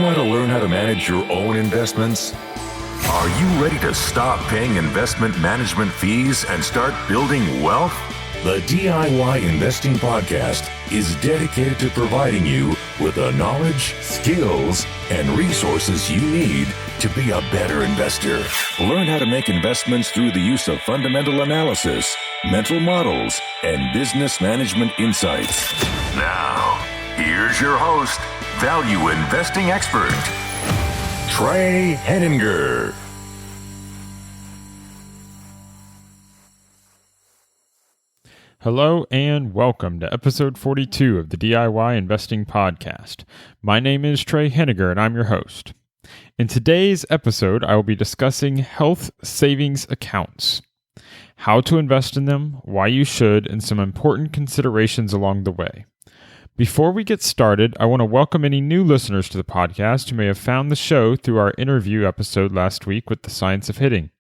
want to learn how to manage your own investments? Are you ready to stop paying investment management fees and start building wealth? The DIY Investing Podcast is dedicated to providing you with the knowledge, skills, and resources you need to be a better investor. Learn how to make investments through the use of fundamental analysis, mental models, and business management insights. Now, here's your host, value investing expert, Trey Henninger. Hello and welcome to episode 42 of the DIY Investing Podcast. My name is Trey Henninger and I'm your host. In today's episode, I will be discussing health savings accounts, how to invest in them, why you should, and some important considerations along the way. Before we get started, I want to welcome any new listeners to the podcast who may have found the show through our interview episode last week with The Science of Hitting.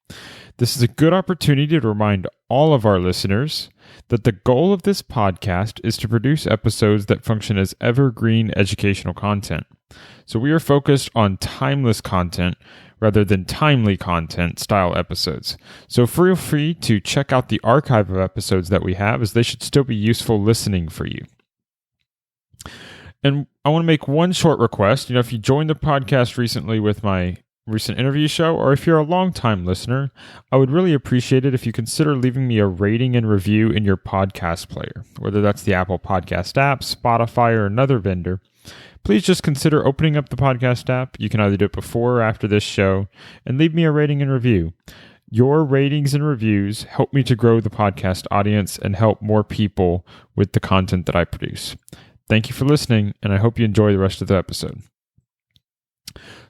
This is a good opportunity to remind all of our listeners that the goal of this podcast is to produce episodes that function as evergreen educational content. So we are focused on timeless content rather than timely content style episodes. So feel free to check out the archive of episodes that we have, as they should still be useful listening for you. And I want to make one short request. If you joined the podcast recently with my recent interview show, or if you're a long-time listener, I would really appreciate it if you consider leaving me a rating and review in your podcast player, whether that's the Apple Podcast app, Spotify, or another vendor. Please just consider opening up the podcast app. You can either do it before or after this show, and leave me a rating and review. Your ratings and reviews help me to grow the podcast audience and help more people with the content that I produce. Thank you for listening, and I hope you enjoy the rest of the episode.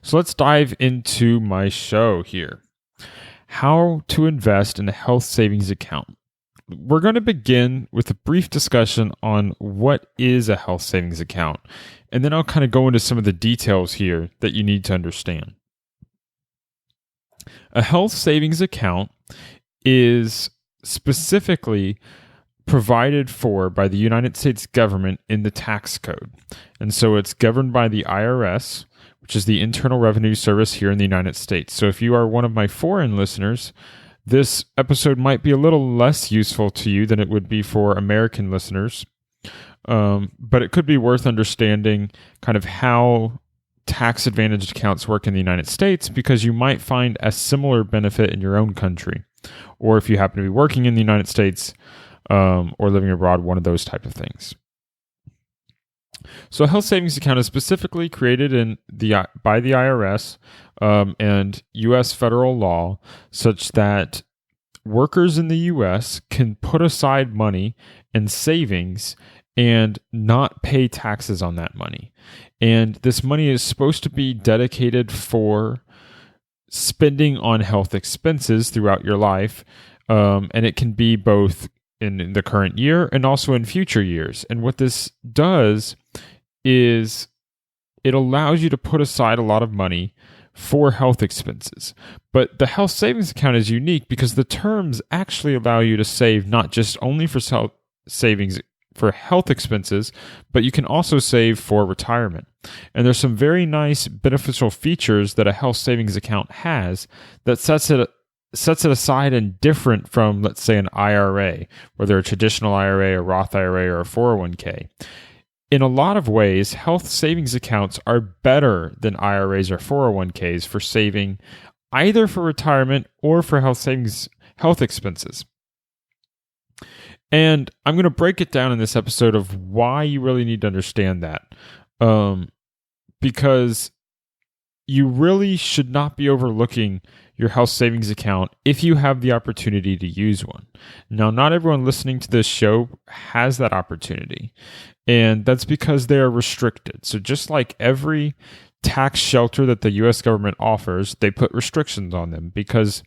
So let's dive into my show here. How to invest in a health savings account. We're going to begin with a brief discussion on what is a health savings account, and then I'll kind of go into some of the details here that you need to understand. A health savings account is specifically provided for by the United States government in the tax code. And so it's governed by the IRS, which is the Internal Revenue Service here in the United States. So if you are one of my foreign listeners, this episode might be a little less useful to you than it would be for American listeners. But it could be worth understanding kind of how tax-advantaged accounts work in the United States, because you might find a similar benefit in your own country, or if you happen to be working in the United States or living abroad, one of those type of things. So a health savings account is specifically created by the IRS and U.S. federal law, such that workers in the U.S. can put aside money and savings and not pay taxes on that money. And this money is supposed to be dedicated for spending on health expenses throughout your life, and it can be both in the current year and also in future years. And what this does is it allows you to put aside a lot of money for health expenses. But the health savings account is unique because the terms actually allow you to save not just only for savings for health expenses, but you can also save for retirement. And there's some very nice beneficial features that a health savings account has that sets it aside and different from, let's say, an IRA, whether a traditional IRA, a Roth IRA, or a 401k. In a lot of ways, health savings accounts are better than IRAs or 401ks for saving either for retirement or for health expenses. And I'm going to break it down in this episode of why you really need to understand that. Because you really should not be overlooking your health savings account if you have the opportunity to use one. Now, not everyone listening to this show has that opportunity, and that's because they are restricted. So just like every tax shelter that the U.S. government offers, they put restrictions on them because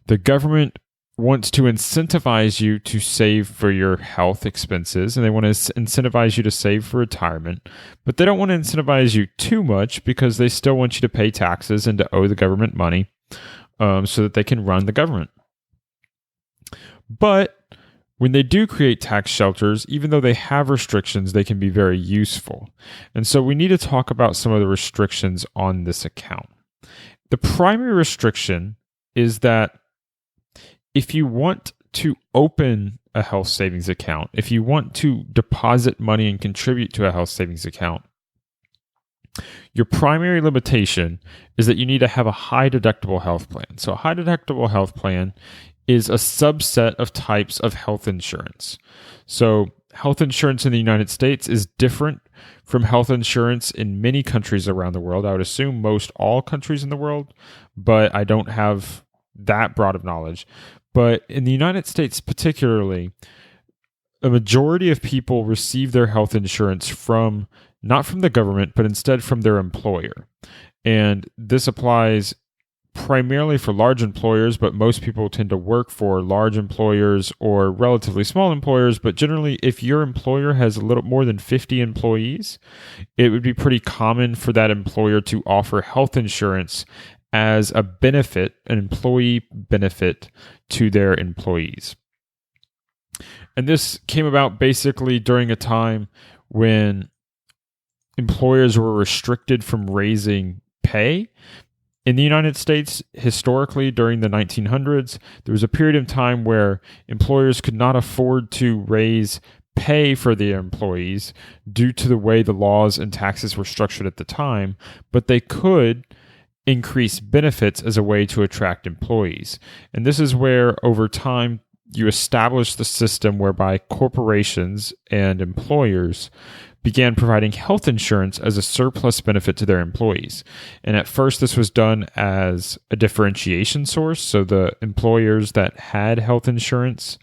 the government wants to incentivize you to save for your health expenses, and they want to incentivize you to save for retirement, but they don't want to incentivize you too much because they still want you to pay taxes and to owe the government money so that they can run the government. But when they do create tax shelters, even though they have restrictions, they can be very useful. And so we need to talk about some of the restrictions on this account. The primary restriction is that if you want to open a health savings account, if you want to deposit money and contribute to a health savings account, your primary limitation is that you need to have a high deductible health plan. So a high deductible health plan is a subset of types of health insurance. So health insurance in the United States is different from health insurance in many countries around the world. I would assume most all countries in the world, but I don't have that broad of knowledge. But in the United States particularly, a majority of people receive their health insurance not from the government, but instead from their employer. And this applies primarily for large employers, but most people tend to work for large employers or relatively small employers. But generally, if your employer has a little more than 50 employees, it would be pretty common for that employer to offer health insurance as a benefit, an employee benefit to their employees. And this came about basically during a time when employers were restricted from raising pay. In the United States, historically, during the 1900s, there was a period of time where employers could not afford to raise pay for their employees due to the way the laws and taxes were structured at the time, but they could increase benefits as a way to attract employees. And this is where, over time, you establish the system whereby corporations and employers began providing health insurance as a surplus benefit to their employees. And at first, this was done as a differentiation source. So the employers that had health insurance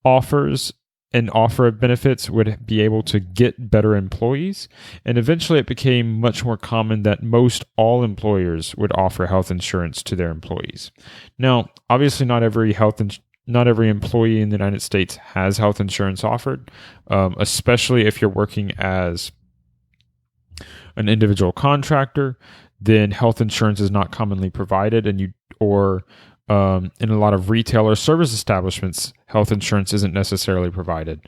offers and offer of benefits would be able to get better employees. And eventually, it became much more common that most all employers would offer health insurance to their employees. Now, obviously, not every employee in the United States has health insurance offered, especially if you're working as an individual contractor. Then health insurance is not commonly provided, in a lot of retail or service establishments, health insurance isn't necessarily provided.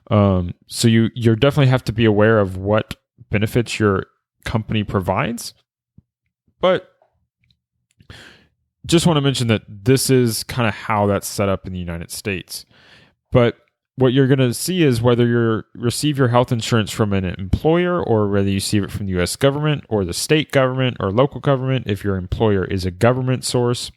So you definitely have to be aware of what benefits your company provides. But just want to mention that this is kind of how that's set up in the United States. But what you're going to see is whether you receive your health insurance from an employer or whether you receive it from the U.S. government or the state government or local government, if your employer is a government source,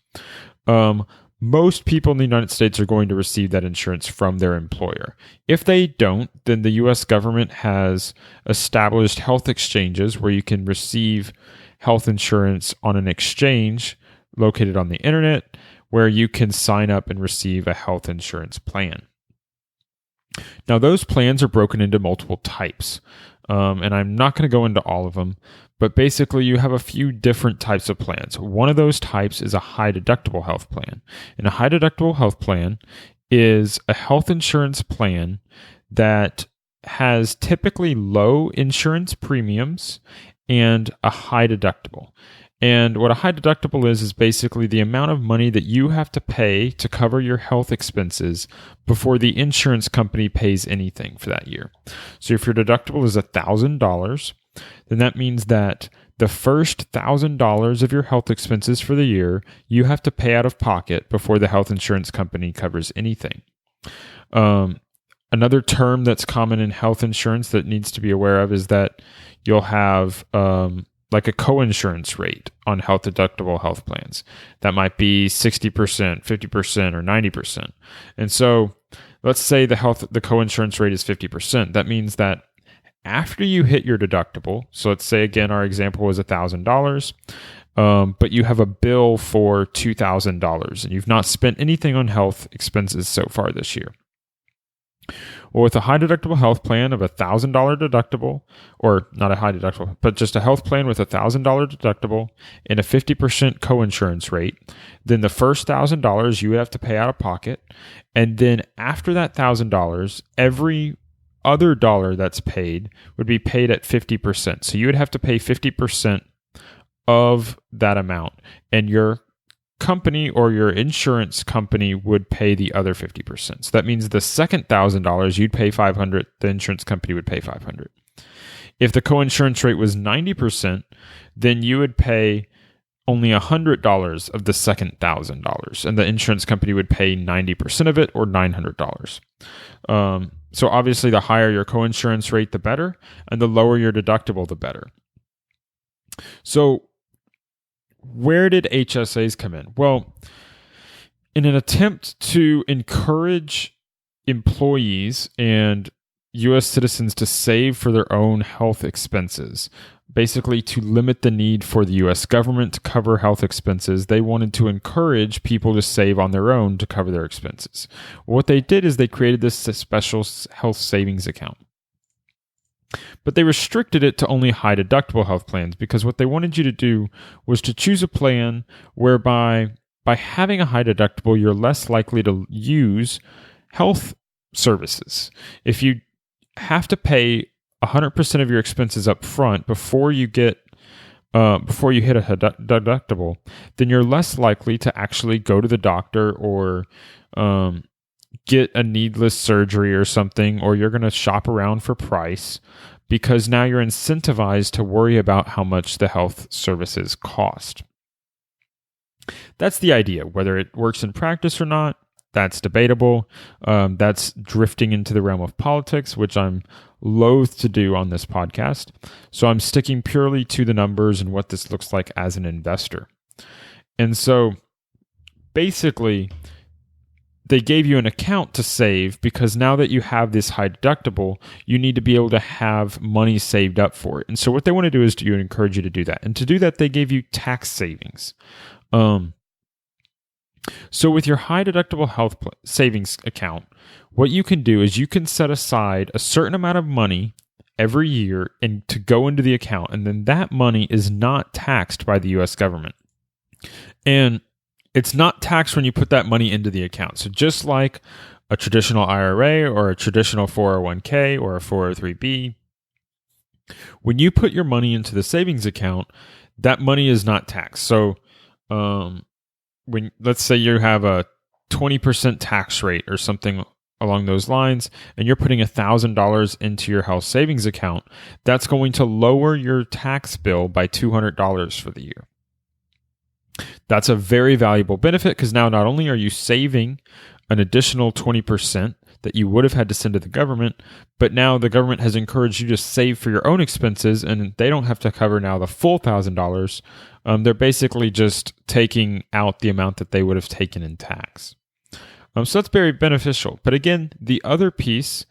most people in the United States are going to receive that insurance from their employer. If they don't, then the U.S. government has established health exchanges where you can receive health insurance on an exchange located on the internet, where you can sign up and receive a health insurance plan. Now, those plans are broken into multiple types, and I'm not going to go into all of them, but basically you have a few different types of plans. One of those types is a high deductible health plan. And a high deductible health plan is a health insurance plan that has typically low insurance premiums and a high deductible. And what a high deductible is basically the amount of money that you have to pay to cover your health expenses before the insurance company pays anything for that year. So if your deductible is $1,000, then that means that the first $1,000 of your health expenses for the year, you have to pay out of pocket before the health insurance company covers anything. Another term that's common in health insurance that needs to be aware of is that you'll have like a co-insurance rate on health deductible health plans. That might be 60%, 50%, or 90%. And so let's say the co-insurance rate is 50%. That means that after you hit your deductible, so let's say again our example was $1,000, but you have a bill for $2,000 and you've not spent anything on health expenses so far this year. Well, with a high deductible health plan of $1,000 deductible, or not a high deductible, but just a health plan with $1,000 deductible and a 50% co-insurance rate, then the first $1,000 you have to pay out of pocket. And then after that $1,000, every other dollar that's paid would be paid at 50%. So you would have to pay 50% of that amount. And your company or your insurance company would pay the other 50%. So that means the second $1,000 you'd pay $500, the insurance company would pay $500. If the coinsurance rate was 90%, then you would pay only $100 of the second $1,000, and the insurance company would pay 90% of it, or $900. So obviously, the higher your coinsurance rate, the better, and the lower your deductible, the better. So where did HSAs come in? Well, in an attempt to encourage employees and U.S. citizens to save for their own health expenses, basically to limit the need for the U.S. government to cover health expenses, they wanted to encourage people to save on their own to cover their expenses. What they did is they created this special health savings account. But they restricted it to only high deductible health plans, because what they wanted you to do was to choose a plan whereby by having a high deductible, you're less likely to use health services. If you have to pay 100% of your expenses up front before you hit a deductible, then you're less likely to actually go to the doctor or get a needless surgery or something, or you're going to shop around for price, because now you're incentivized to worry about how much the health services cost. That's the idea. Whether it works in practice or not, that's debatable. That's drifting into the realm of politics, which I'm loath to do on this podcast. So I'm sticking purely to the numbers and what this looks like as an investor. And so basically, they gave you an account to save, because now that you have this high deductible, you need to be able to have money saved up for it. And so what they want to do is to encourage you to do that. And to do that, they gave you tax savings. So with your high deductible health savings account, what you can do is you can set aside a certain amount of money every year and to go into the account. And then that money is not taxed by the U.S. government. And it's not taxed when you put that money into the account. So just like a traditional IRA or a traditional 401k or a 403b, when you put your money into the savings account, that money is not taxed. So when, let's say you have a 20% tax rate or something along those lines, and you're putting $1,000 into your health savings account, that's going to lower your tax bill by $200 for the year. That's a very valuable benefit, because now not only are you saving an additional 20% that you would have had to send to the government, but now the government has encouraged you to save for your own expenses, and they don't have to cover now the full $1,000. They're basically just taking out the amount that they would have taken in tax. So that's very beneficial. But again, the other piece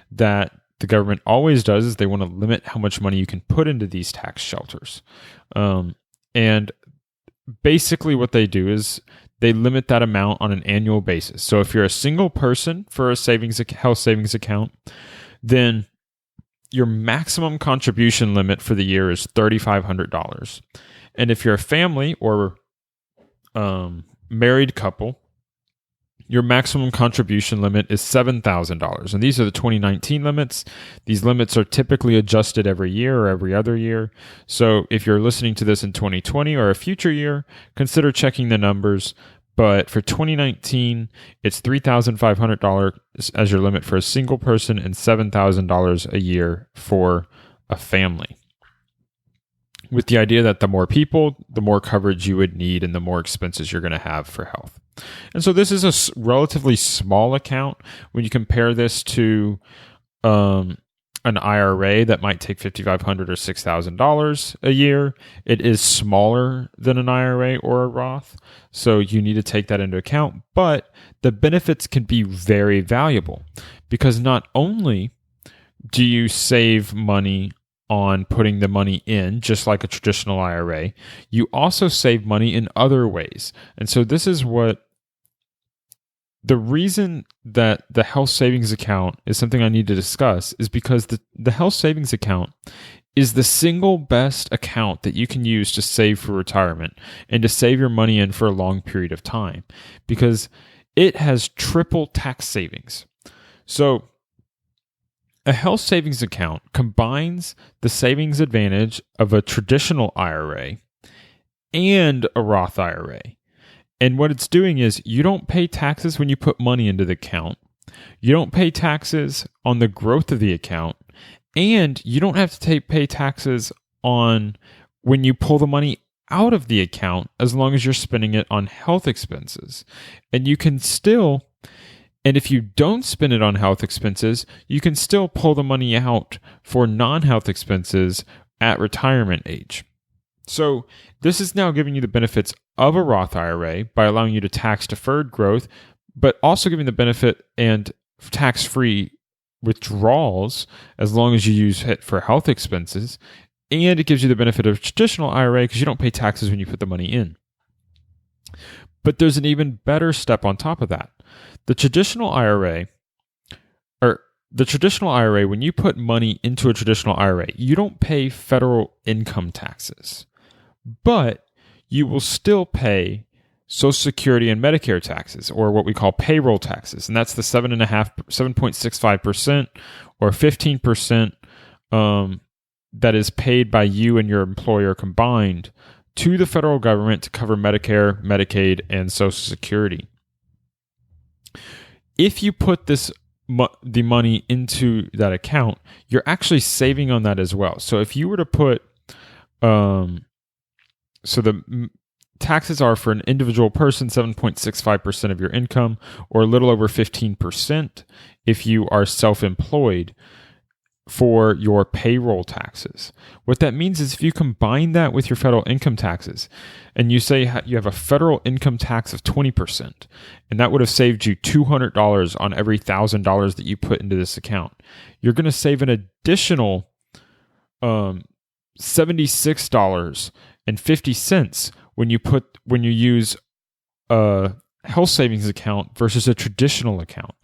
that the government always does is they want to limit how much money you can put into these tax shelters. And basically what they do is they limit that amount on an annual basis. So if you're a single person for a health savings account, then your maximum contribution limit for the year is $3,500. And if you're a family or married couple, your maximum contribution limit is $7,000. And these are the 2019 limits. These limits are typically adjusted every year or every other year. So if you're listening to this in 2020 or a future year, consider checking the numbers. But for 2019, it's $3,500 as your limit for a single person and $7,000 a year for a family, with the idea that the more people, the more coverage you would need and the more expenses you're going to have for health. And so this is a relatively small account when you compare this to an IRA that might take $5,500 or $6,000 a year. It is smaller than an IRA or a Roth, so you need to take that into account. But the benefits can be very valuable, because not only do you save money on putting the money in, just like a traditional IRA, you also save money in other ways. And so this is what the reason that the health savings account is something I need to discuss is because the health savings account is the single best account that you can use to save for retirement and to save your money in for a long period of time, because it has triple tax savings. So a health savings account combines the savings advantage of a traditional IRA and a Roth IRA. And what it's doing is you don't pay taxes when you put money into the account. You don't pay taxes on the growth of the account. And you don't have to pay taxes on when you pull the money out of the account, as long as you're spending it on health expenses. And you can still, and if you don't spend it on health expenses, you can still pull the money out for non-health expenses at retirement age. So this is now giving you the benefits of a Roth IRA by allowing you to tax-deferred growth, but also giving the benefit and tax-free withdrawals as long as you use it for health expenses. And it gives you the benefit of traditional IRA because you don't pay taxes when you put the money in. But there's an even better step on top of that. The traditional IRA, when you put money into a traditional IRA, you don't pay federal income taxes, but you will still pay Social Security and Medicare taxes, or what we call payroll taxes. And that's the 7.65% or 15% that is paid by you and your employer combined to the federal government to cover Medicare, Medicaid, and Social Security. If you put the money into that account, you're actually saving on that as well. So if you were to put, so the taxes are for an individual person 7.65% of your income, or a little over 15% if you are self-employed, for your payroll taxes. What that means is if you combine that with your federal income taxes, and you say you have a federal income tax of 20%, and that would have saved you $200 on every $1,000 that you put into this account, you're going to save an additional $76.50 when you use a health savings account versus a traditional account.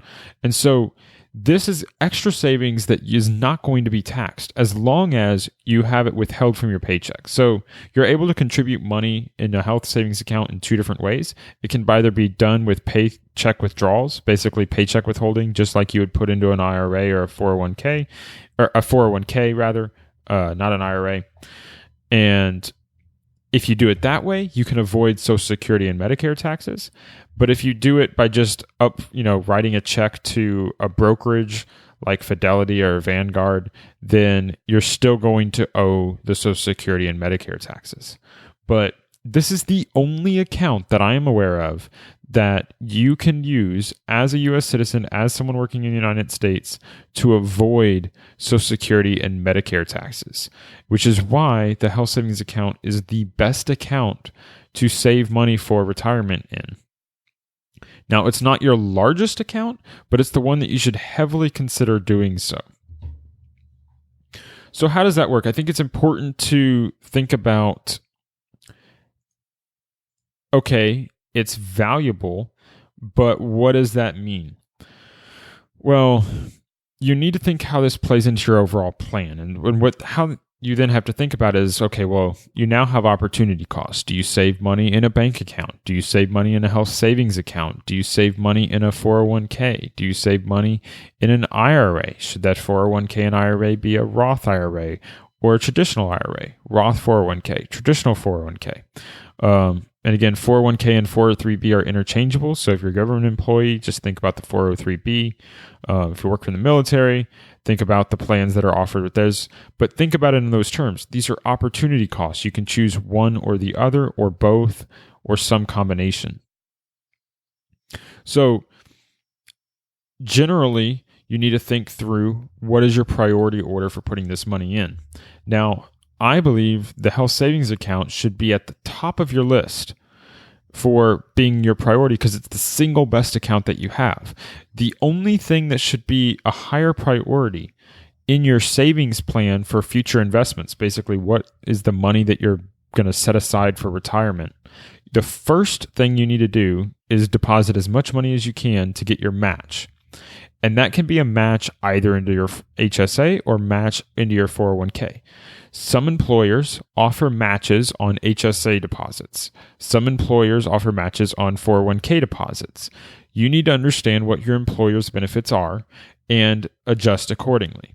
And so this is extra savings that is not going to be taxed as long as you have it withheld from your paycheck. So you're able to contribute money in a health savings account in two different ways. It can either be done with paycheck withdrawals, basically paycheck withholding, just like you would put into an IRA or a 401k, or a 401k rather, not an IRA. And if you do it that way, you can avoid Social Security and Medicare taxes. But if you do it by just writing a check to a brokerage like Fidelity or Vanguard, then you're still going to owe the Social Security and Medicare taxes. But this is the only account that I am aware of that you can use as a U.S. citizen, as someone working in the United States, to avoid Social Security and Medicare taxes, which is why the health savings account is the best account to save money for retirement in. Now, it's not your largest account, but it's the one that you should heavily consider doing so. So how does that work? I think it's important to think about, okay, it's valuable, but what does that mean? Well, you need to think how this plays into your overall plan. And how you then have to think about is, okay, well, you now have opportunity costs. Do you save money in a bank account? Do you save money in a health savings account? Do you save money in a 401k? Do you save money in an IRA? Should that 401k and IRA be a Roth IRA or a traditional IRA? Roth 401k, traditional 401k. And again, 401k and 403b are interchangeable. So if you're a government employee, just think about the 403b. If you work in the military, think about the plans that are offered with those. But think about it in those terms. These are opportunity costs. You can choose one or the other, or both, or some combination. So generally, you need to think through what is your priority order for putting this money in. Now, I believe the health savings account should be at the top of your list for being your priority because it's the single best account that you have. The only thing that should be a higher priority in your savings plan for future investments, basically what is the money that you're going to set aside for retirement, the first thing you need to do is deposit as much money as you can to get your match. And that can be a match either into your HSA or match into your 401k. Some employers offer matches on HSA deposits. Some employers offer matches on 401k deposits. You need to understand what your employer's benefits are and adjust accordingly.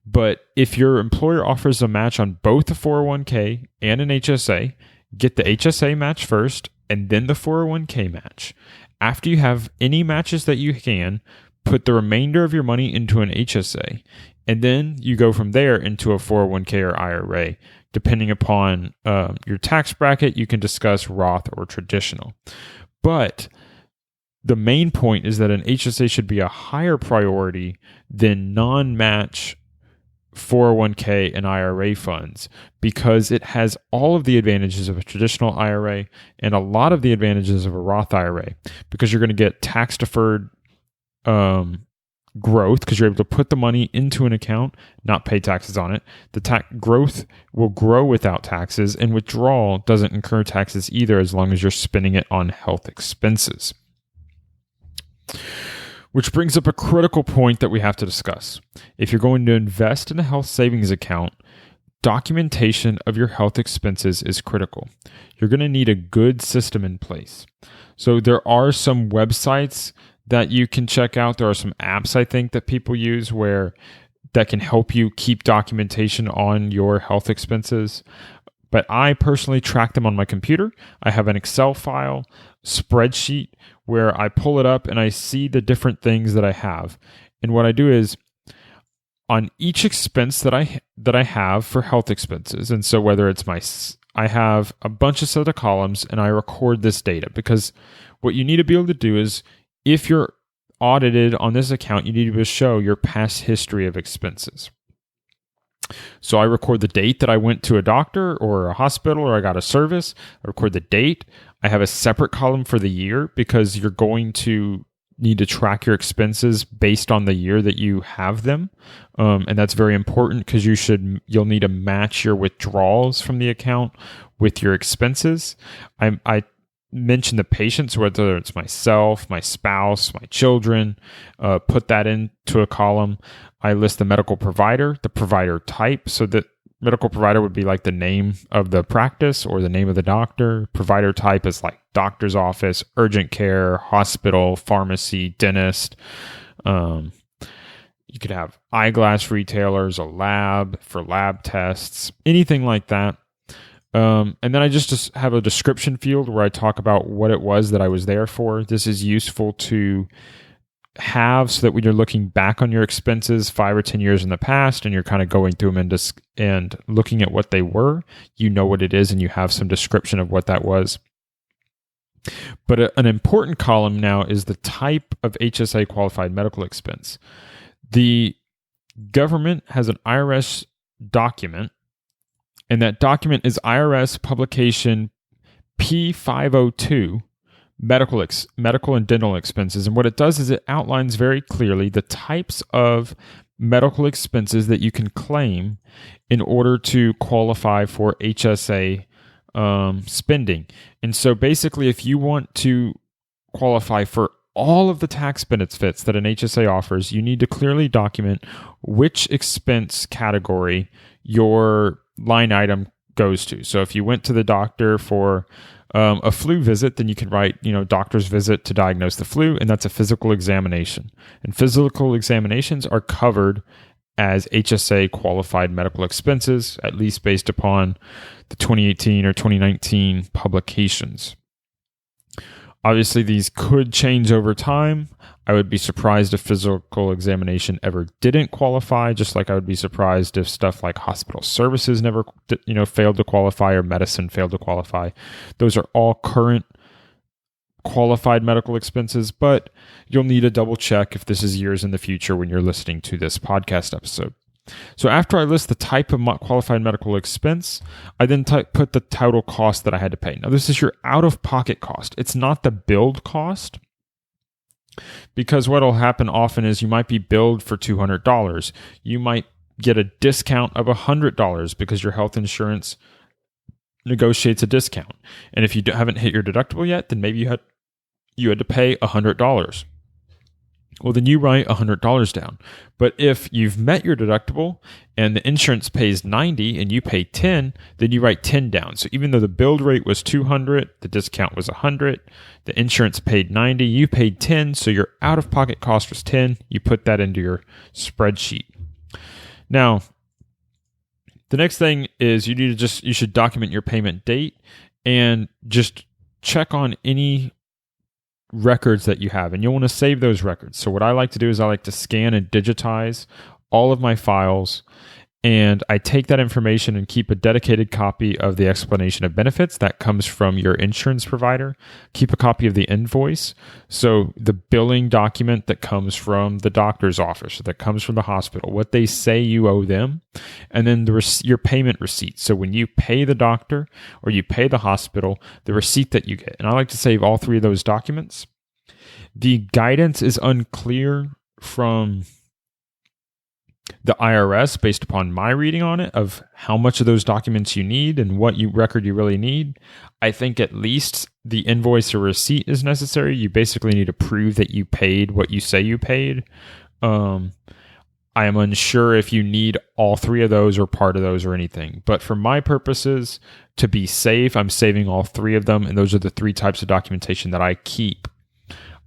But if your employer offers a match on both the 401k and an HSA, get the HSA match first and then the 401k match. After you have any matches that you can, put the remainder of your money into an HSA, and then you go from there into a 401k or IRA. Depending upon your tax bracket, you can discuss Roth or traditional. But the main point is that an HSA should be a higher priority than non-match 401k and IRA funds, because it has all of the advantages of a traditional IRA and a lot of the advantages of a Roth IRA, because you're going to get tax-deferred growth, because you're able to put the money into an account, not pay taxes on it. The growth will grow without taxes, and withdrawal doesn't incur taxes either, as long as you're spending it on health expenses. Which brings up a critical point that we have to discuss. If you're going to invest in a health savings account, documentation of your health expenses is critical. You're going to need a good system in place. So there are some websites that you can check out. There are some apps, I think, that people use that can help you keep documentation on your health expenses. But I personally track them on my computer. I have an Excel file, spreadsheet, where I pull it up and I see the different things that I have. And what I do is, on each expense that I have for health expenses, and so whether it's I have a bunch of set of columns, and I record this data, because what you need to be able to do is, if you're audited on this account, you need to be able to show your past history of expenses. So I record the date that I went to a doctor or a hospital or I got a service. I record the date. I have a separate column for the year, because you're going to need to track your expenses based on the year that you have them. And that's very important, because you'll need to match your withdrawals from the account with your expenses. I mention the patients, whether it's myself, my spouse, my children, put that into a column. I list the medical provider, the provider type. So that medical provider would be like the name of the practice or the name of the doctor. Provider type is like doctor's office, urgent care, hospital, pharmacy, dentist. You could have eyeglass retailers, a lab for lab tests, anything like that. And then I just have a description field where I talk about what it was that I was there for. This is useful to have so that when you're looking back on your expenses 5 or 10 years in the past and you're kind of going through them and looking at what they were, you know what it is and you have some description of what that was. But an important column now is the type of HSA qualified medical expense. The government has an IRS document, and that document is IRS publication P502, medical and dental expenses. And what it does is it outlines very clearly the types of medical expenses that you can claim in order to qualify for HSA spending. And so basically, if you want to qualify for all of the tax benefits that an HSA offers, you need to clearly document which expense category your line item goes to. So if you went to the doctor for a flu visit, then you can write, doctor's visit to diagnose the flu, and that's a physical examination. And physical examinations are covered as HSA qualified medical expenses, at least based upon the 2018 or 2019 publications. Obviously, these could change over time. I would be surprised if physical examination ever didn't qualify, just like I would be surprised if stuff like hospital services never, failed to qualify, or medicine failed to qualify. Those are all current qualified medical expenses, but you'll need to double check if this is years in the future when you're listening to this podcast episode. So after I list the type of qualified medical expense, I then put the total cost that I had to pay. Now, this is your out-of-pocket cost. It's not the billed cost, because what will happen often is you might be billed for $200. You might get a discount of $100 because your health insurance negotiates a discount. And if you haven't hit your deductible yet, then maybe you had to pay $100. Well, then you write $100 down. But if you've met your deductible and the insurance pays $90 and you pay $10, then you write $10 down. So even though the billed rate was $200, the discount was $100, the insurance paid $90, you paid $10, so your out-of-pocket cost was $10. You put that into your spreadsheet. Now, the next thing is you should document your payment date and just check on any records that you have, and you'll want to save those records. So what I like to do is I like to scan and digitize all of my files, and I take that information and keep a dedicated copy of the explanation of benefits that comes from your insurance provider. Keep a copy of the invoice, so the billing document that comes from the doctor's office, that comes from the hospital, what they say you owe them, and then your payment receipt. So when you pay the doctor or you pay the hospital, the receipt that you get. And I like to save all three of those documents. The guidance is unclear from the IRS based upon my reading on it of how much of those documents you need and what record you really need. I think at least the invoice or receipt is necessary. You basically need to prove that you paid what you say you paid. I am unsure if you need all three of those or part of those or anything. But for my purposes, to be safe, I'm saving all three of them, and those are the three types of documentation that I keep.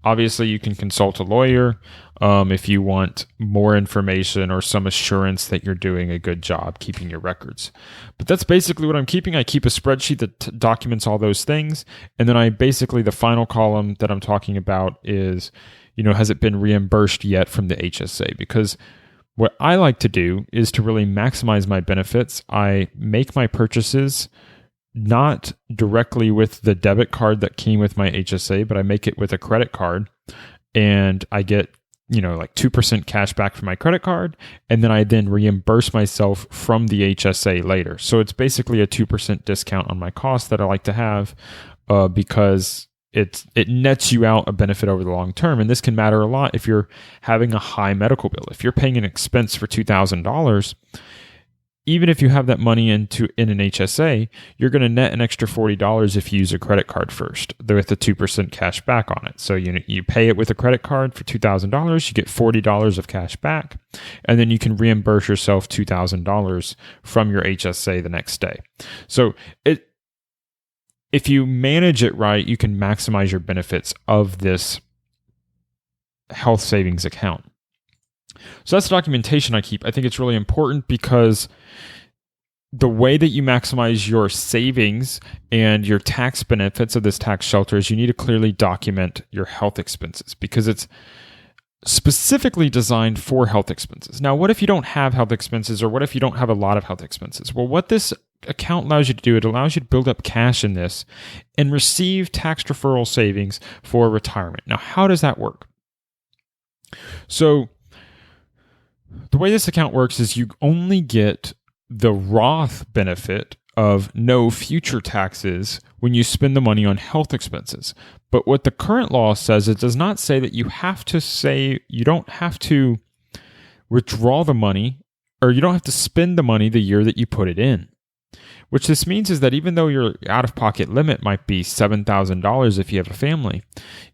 Obviously, you can consult a lawyer if you want more information or some assurance that you're doing a good job keeping your records. But that's basically what I'm keeping. I keep a spreadsheet that documents all those things. And then the final column that I'm talking about is, has it been reimbursed yet from the HSA? Because what I like to do is to really maximize my benefits. I make my purchases not directly with the debit card that came with my HSA, but I make it with a credit card, and I get, like 2% cash back from my credit card. And then I reimburse myself from the HSA later. So it's basically a 2% discount on my cost that I like to have, because it nets you out a benefit over the long term. And this can matter a lot if you're having a high medical bill. If you're paying an expense for $2,000, even if you have that money in an HSA, you're going to net an extra $40 if you use a credit card first, with the 2% cash back on it. So you pay it with a credit card for $2,000, you get $40 of cash back, and then you can reimburse yourself $2,000 from your HSA the next day. So if you manage it right, you can maximize your benefits of this health savings account. So that's the documentation I keep. I think it's really important because the way that you maximize your savings and your tax benefits of this tax shelter is you need to clearly document your health expenses, because it's specifically designed for health expenses. Now, what if you don't have health expenses, or what if you don't have a lot of health expenses? Well, what this account allows you to do, it allows you to build up cash in this and receive tax deferral savings for retirement. Now, how does that work? So the way this account works is you only get the Roth benefit of no future taxes when you spend the money on health expenses. But what the current law says, it does not say that you don't have to withdraw the money, or you don't have to spend the money the year that you put it in. Which this means is that even though your out-of-pocket limit might be $7,000 if you have a family,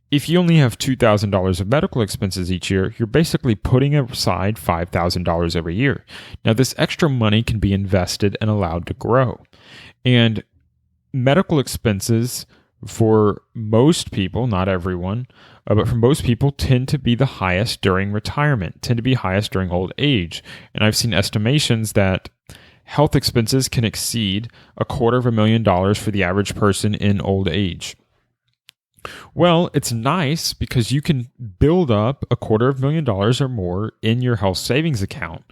if you only have $2,000 of medical expenses each year, you're basically putting aside $5,000 every year. Now, this extra money can be invested and allowed to grow. And medical expenses for most people, not everyone, but for most people, tend to be the highest during retirement, tend to be highest during old age. And I've seen estimations that health expenses can exceed $250,000 for the average person in old age. Well, it's nice because you can build up $250,000 or more in your health savings account.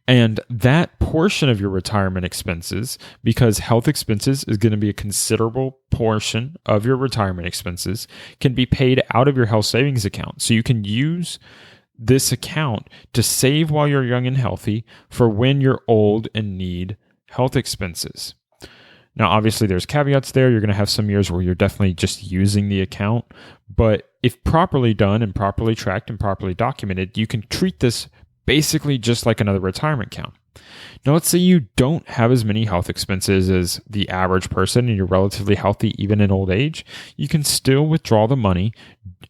And that portion of your retirement expenses, because health expenses is going to be a considerable portion of your retirement expenses, can be paid out of your health savings account. So you can use this account to save while you're young and healthy for when you're old and need health expenses. Now, obviously, there's caveats there. You're going to have some years where you're definitely just using the account. But if properly done and properly tracked and properly documented, you can treat this basically just like another retirement account. Now, let's say you don't have as many health expenses as the average person and you're relatively healthy even in old age. You can still withdraw the money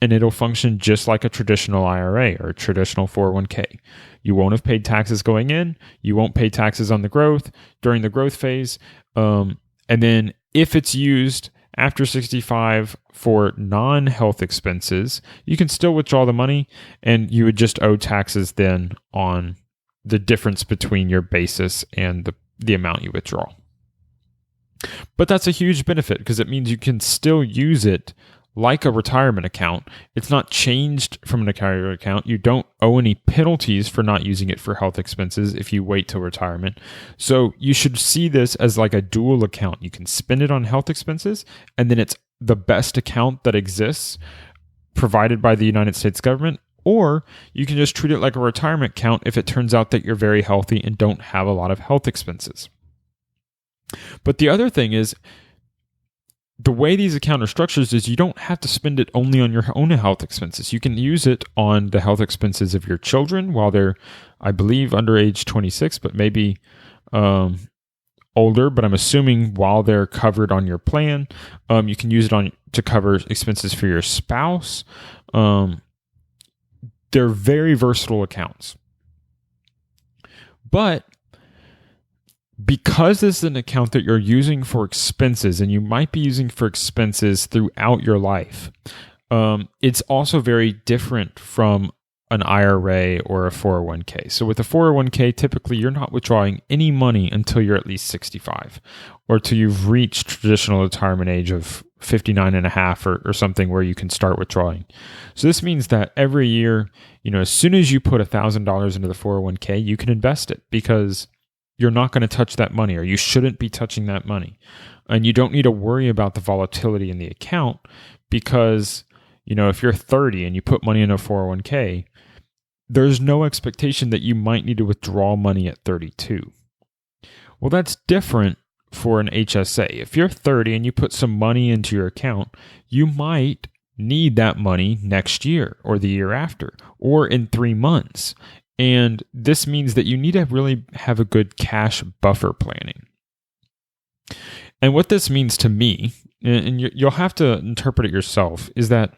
and it'll function just like a traditional IRA or a traditional 401k. You won't have paid taxes going in. You won't pay taxes on the growth during the growth phase. And then if it's used after 65 for non-health expenses, you can still withdraw the money and you would just owe taxes then on the difference between your basis and the amount you withdraw. But that's a huge benefit because it means you can still use it like a retirement account. It's not changed from an retirement account. You don't owe any penalties for not using it for health expenses if you wait till retirement. So you should see this as like a dual account. You can spend it on health expenses, and then it's the best account that exists provided by the United States government, or you can just treat it like a retirement account if it turns out that you're very healthy and don't have a lot of health expenses. But the other thing is, the way these accounts are structured is you don't have to spend it only on your own health expenses. You can use it on the health expenses of your children while they're, I believe, under age 26, but maybe older. But I'm assuming while they're covered on your plan, you can use it to cover expenses for your spouse. They're very versatile accounts. But because this is an account that you're using for expenses, and you might be using for expenses throughout your life, it's also very different from an IRA or a 401k. So with a 401k, typically you're not withdrawing any money until you're at least 65 or till you've reached traditional retirement age of 59 and a half or something where you can start withdrawing. So this means that every year, as soon as you put $1,000 into the 401k, you can invest it because you're not going to touch that money, or you shouldn't be touching that money. And you don't need to worry about the volatility in the account because, if you're 30 and you put money in a 401k, there's no expectation that you might need to withdraw money at 32. Well, that's different for an HSA. If you're 30 and you put some money into your account, you might need that money next year or the year after or in 3 months. And this means that you need to really have a good cash buffer planning. And what this means to me, and you'll have to interpret it yourself, is that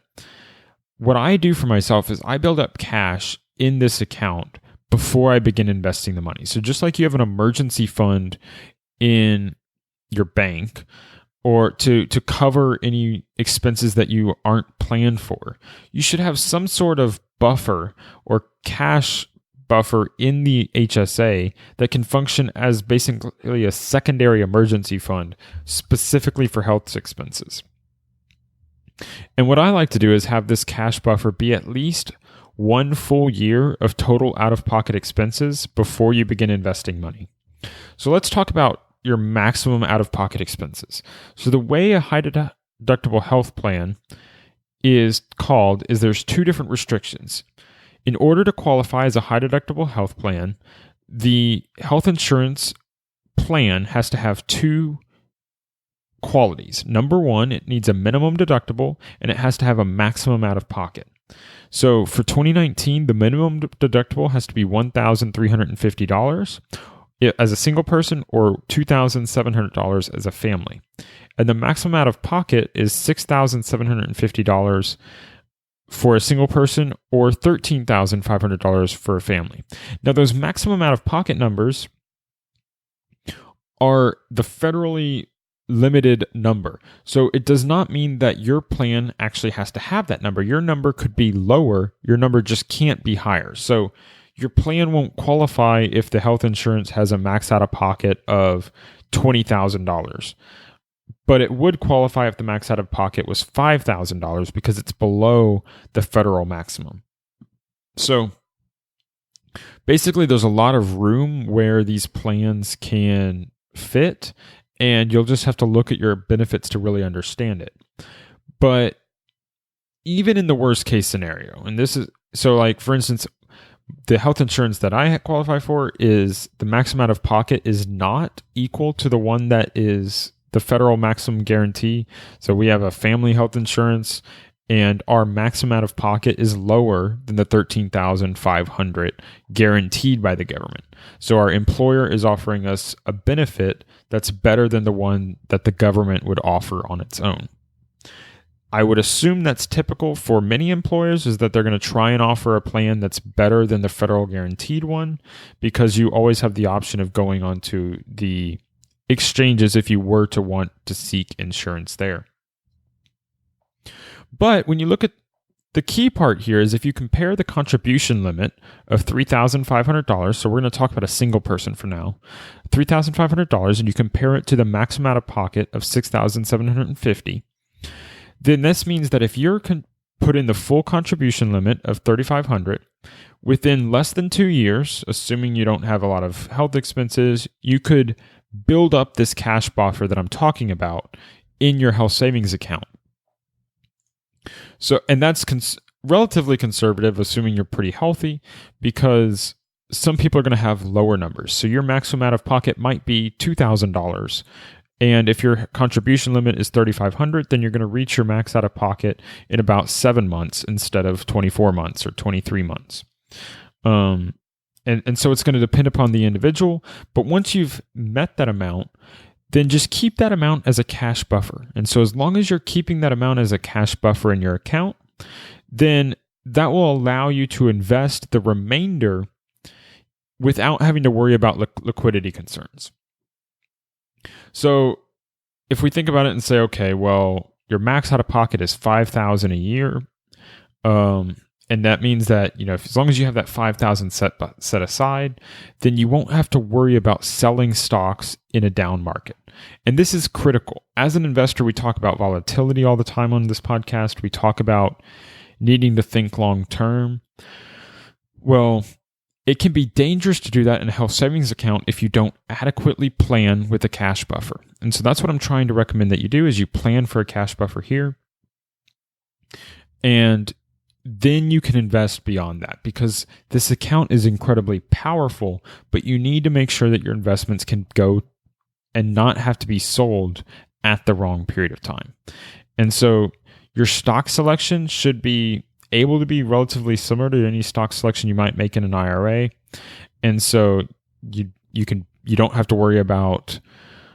what I do for myself is I build up cash in this account before I begin investing the money. So just like you have an emergency fund in your bank or to cover any expenses that you aren't planned for, you should have some sort of buffer or cash buffer in the HSA that can function as basically a secondary emergency fund specifically for health expenses. And what I like to do is have this cash buffer be at least 1 full year of total out-of-pocket expenses before you begin investing money. So let's talk about your maximum out-of-pocket expenses. So the way a high deductible health plan is there's 2 different restrictions. In order to qualify as a high deductible health plan, the health insurance plan has to have 2 qualities. Number 1, it needs a minimum deductible and it has to have a maximum out of pocket. So for 2019, the minimum deductible has to be $1,350 as a single person or $2,700 as a family. And the maximum out of pocket is $6,750 for a single person or $13,500 for a family. Now, those maximum out-of-pocket numbers are the federally limited number. So it does not mean that your plan actually has to have that number. Your number could be lower. Your number just can't be higher. So your plan won't qualify if the health insurance has a max out-of-pocket of $20,000. But it would qualify if the max out-of-pocket was $5,000 because it's below the federal maximum. So basically, there's a lot of room where these plans can fit, and you'll just have to look at your benefits to really understand it. But even in the worst case scenario, and this is, so like, for instance, the health insurance that I qualify for is the maximum out-of-pocket is not equal to the one that is the federal maximum guarantee. So we have a family health insurance and our maximum out of pocket is lower than the $13,500 guaranteed by the government. So our employer is offering us a benefit that's better than the one that the government would offer on its own. I would assume that's typical for many employers, is that they're going to try and offer a plan that's better than the federal guaranteed one, because you always have the option of going onto the exchanges if you were to want to seek insurance there. But when you look at the key part here is if you compare the contribution limit of $3,500, so we're going to talk about a single person for now, $3,500, and you compare it to the maximum out of pocket of $6,750, then this means that if you're put in the full contribution limit of $3,500, within less than 2 years, assuming you don't have a lot of health expenses, you could build up this cash buffer that I'm talking about in your health savings account. So, and that's relatively conservative, assuming you're pretty healthy, because some people are going to have lower numbers. So your maximum out of pocket might be $2,000. And if your contribution limit is $3,500, then you're going to reach your max out of pocket in about 7 months instead of 24 months or 23 months. And so it's going to depend upon the individual. But once you've met that amount, then just keep that amount as a cash buffer. And so as long as you're keeping that amount as a cash buffer in your account, then that will allow you to invest the remainder without having to worry about liquidity concerns. So if we think about it and say, okay, well, your max out of pocket is $5,000 a year. And that means that, as long as you have that $5,000 set aside, then you won't have to worry about selling stocks in a down market. And this is critical. As an investor, we talk about volatility all the time on this podcast. We talk about needing to think long term. Well, it can be dangerous to do that in a health savings account if you don't adequately plan with a cash buffer. And so that's what I'm trying to recommend that you do, is you plan for a cash buffer here. And then you can invest beyond that, because this account is incredibly powerful, but you need to make sure that your investments can go and not have to be sold at the wrong period of time. And so your stock selection should be able to be relatively similar to any stock selection you might make in an IRA. And so you don't have to worry about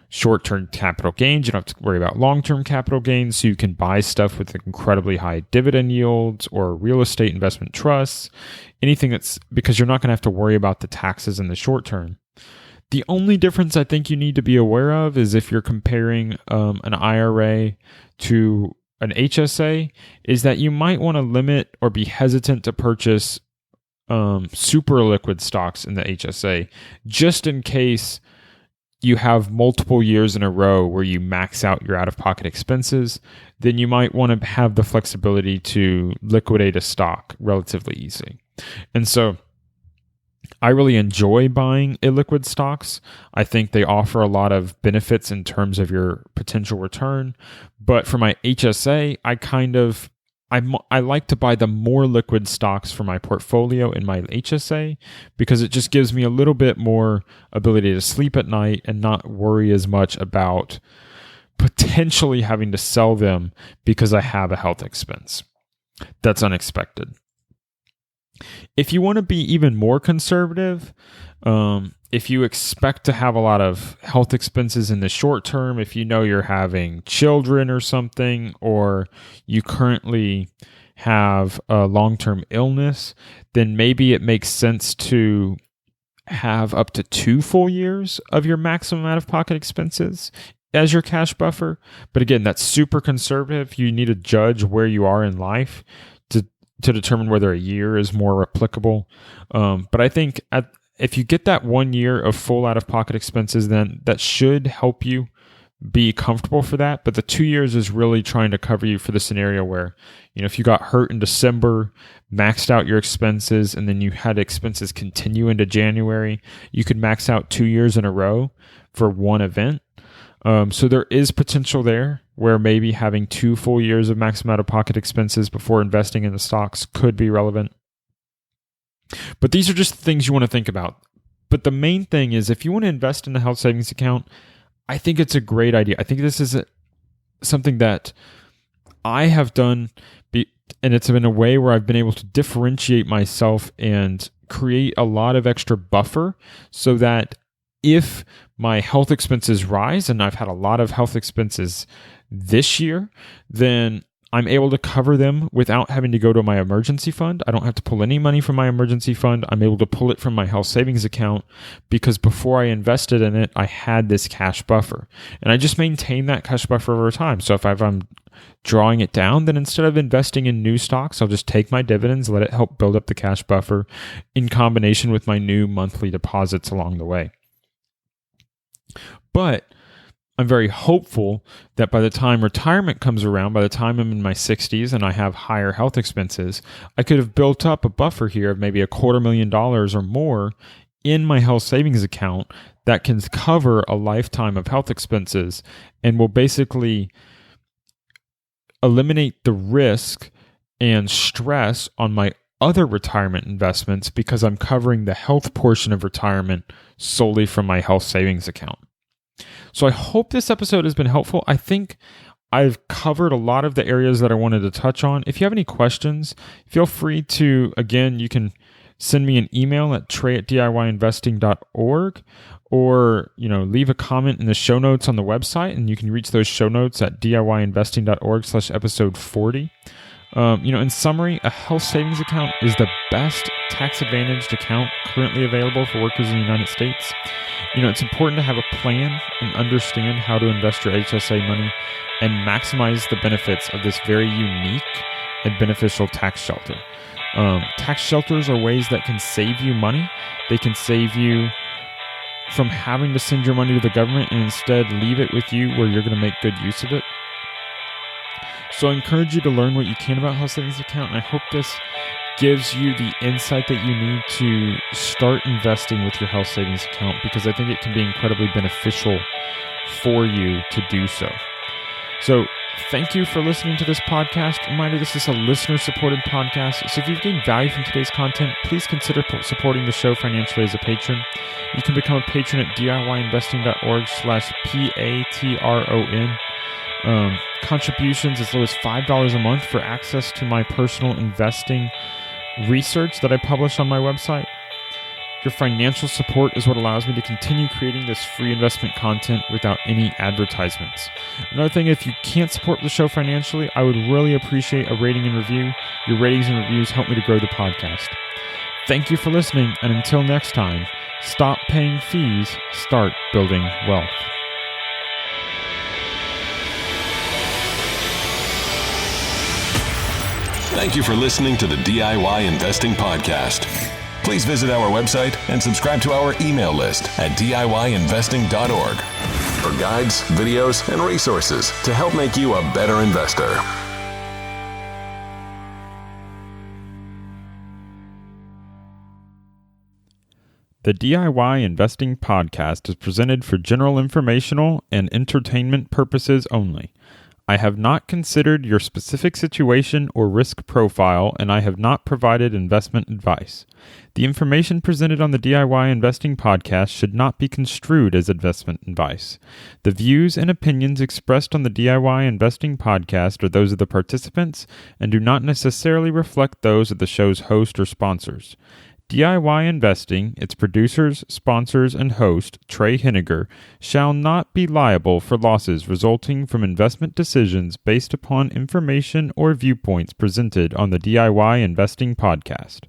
short-term capital gains. You don't have to worry about long-term capital gains. So you can buy stuff with incredibly high dividend yields or real estate investment trusts, anything that's, because you're not going to have to worry about the taxes in the short term. The only difference I think you need to be aware of is if you're comparing an IRA to an HSA, is that you might want to limit or be hesitant to purchase super liquid stocks in the HSA, just in case you have multiple years in a row where you max out your out-of-pocket expenses. Then you might want to have the flexibility to liquidate a stock relatively easy. And so I really enjoy buying illiquid stocks. I think they offer a lot of benefits in terms of your potential return. But for my HSA, I like to buy the more liquid stocks for my portfolio in my HSA, because it just gives me a little bit more ability to sleep at night and not worry as much about potentially having to sell them because I have a health expense that's unexpected. If you want to be even more conservative, if you expect to have a lot of health expenses in the short term, if you know you're having children or something, or you currently have a long-term illness, then maybe it makes sense to have up to 2 full years of your maximum out-of-pocket expenses as your cash buffer. But again, that's super conservative. You need to judge where you are in life to determine whether a year is more applicable. But I think if you get that 1 year of full out-of-pocket expenses, then that should help you be comfortable for that. But the 2 years is really trying to cover you for the scenario where, if you got hurt in December, maxed out your expenses, and then you had expenses continue into January, you could max out 2 years in a row for one event. So there is potential there where maybe having 2 full years of maximum out-of-pocket expenses before investing in the stocks could be relevant. But these are just things you want to think about. But the main thing is, if you want to invest in a health savings account, I think it's a great idea. I think this is something that I have done, and it's in a way where I've been able to differentiate myself and create a lot of extra buffer so that if my health expenses rise, and I've had a lot of health expenses this year, then I'm able to cover them without having to go to my emergency fund. I don't have to pull any money from my emergency fund. I'm able to pull it from my health savings account because before I invested in it, I had this cash buffer. And I just maintain that cash buffer over time. So if I'm drawing it down, then instead of investing in new stocks, I'll just take my dividends, let it help build up the cash buffer in combination with my new monthly deposits along the way. But I'm very hopeful that by the time retirement comes around, by the time I'm in my 60s and I have higher health expenses, I could have built up a buffer here of maybe $250,000 or more in my health savings account that can cover a lifetime of health expenses and will basically eliminate the risk and stress on my other retirement investments because I'm covering the health portion of retirement solely from my health savings account. So I hope this episode has been helpful. I think I've covered a lot of the areas that I wanted to touch on. If you have any questions, feel free to, again, you can send me an email at trey@diyinvesting.org or, leave a comment in the show notes on the website, and you can reach those show notes at diyinvesting.org/episode 40. In summary, a health savings account is the best tax-advantaged account currently available for workers in the United States. It's important to have a plan and understand how to invest your HSA money and maximize the benefits of this very unique and beneficial tax shelter. Tax shelters are ways that can save you money. They can save you from having to send your money to the government and instead leave it with you where you're going to make good use of it. So I encourage you to learn what you can about health savings account, and I hope this gives you the insight that you need to start investing with your health savings account, because I think it can be incredibly beneficial for you to do so. So thank you for listening to this podcast. Reminder, this is a listener-supported podcast, so if you've gained value from today's content, please consider supporting the show financially as a patron. You can become a patron at diyinvesting.org/patron. Contributions as low as $5 a month for access to my personal investing research that I publish on my website. Your financial support is what allows me to continue creating this free investment content without any advertisements. Another thing, if you can't support the show financially, I would really appreciate a rating and review. Your ratings and reviews help me to grow the podcast. Thank you for listening, and until next time, stop paying fees, start building wealth. Thank you for listening to the DIY Investing Podcast. Please visit our website and subscribe to our email list at diyinvesting.org for guides, videos, and resources to help make you a better investor. The DIY Investing Podcast is presented for general informational and entertainment purposes only. I have not considered your specific situation or risk profile, and I have not provided investment advice. The information presented on the DIY Investing Podcast should not be construed as investment advice. The views and opinions expressed on the DIY Investing Podcast are those of the participants and do not necessarily reflect those of the show's host or sponsors. DIY Investing, its producers, sponsors, and host, Trey Henniger, shall not be liable for losses resulting from investment decisions based upon information or viewpoints presented on the DIY Investing Podcast.